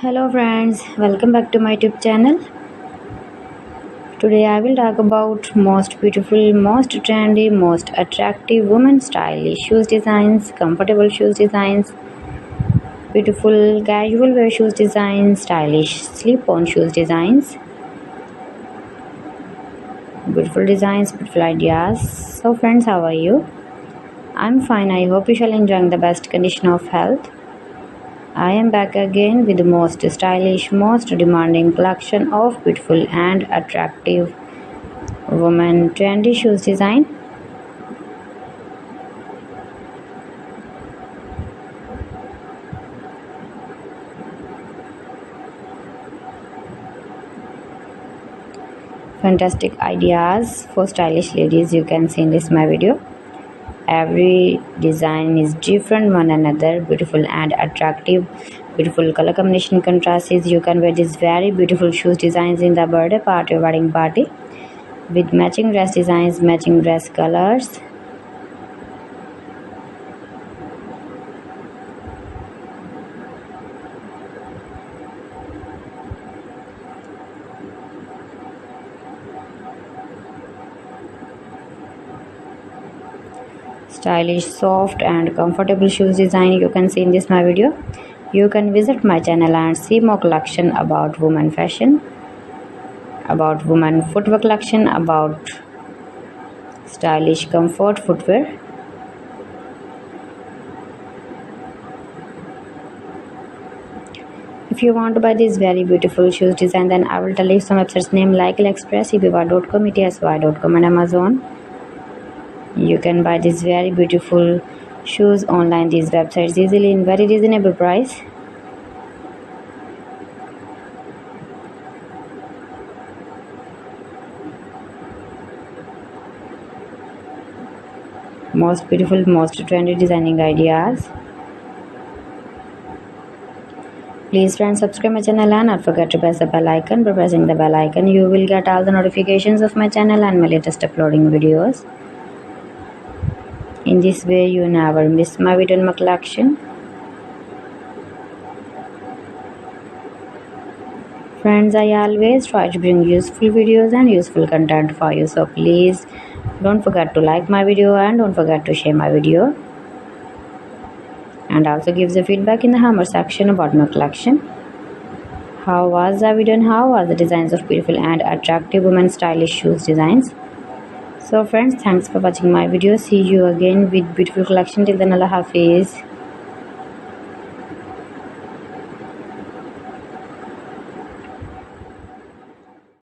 Hello friends, welcome back to my YouTube channel. Today I will talk about most beautiful, most trendy, most attractive women stylish shoes designs, comfortable shoes designs, beautiful casual wear shoes designs, stylish slip-on shoes designs, beautiful designs, beautiful ideas. So friends, how are you? I'm fine. I hope you shall enjoy the best condition of health. I am back again with the most stylish, most demanding collection of beautiful and attractive women trendy shoes design. Fantastic ideas for stylish ladies you can see in this my video. Every design is different one another, beautiful and attractive, beautiful color combination contrasts. You can wear these very beautiful shoes designs in the birthday party or wedding party with matching dress designs, matching dress colors. Stylish, soft and comfortable shoes design you can see in this my video. You can visit my channel and see more collection about women fashion, about women footwear collection, about stylish comfort footwear. If you want to buy this very beautiful shoes design, then I will tell you some websites name like AliExpress, eBay.com, ETSY.com and Amazon. You can buy these very beautiful shoes online these websites easily in very reasonable price. Most beautiful, most trendy designing ideas. Please friends, subscribe my channel and not forget to press the bell icon. By pressing the bell icon you will get all the notifications of my channel and my latest uploading videos. In this way you never miss my video in my collection. Friends, I always try to bring useful videos and useful content for you, so please don't forget to like my video and don't forget to share my video, and also give the feedback in the comment section about my collection. How was the video and how was the designs of beautiful and attractive women stylish shoes designs? So friends, thanks for watching my video. See you again with beautiful collection. Till then, Allah Hafiz.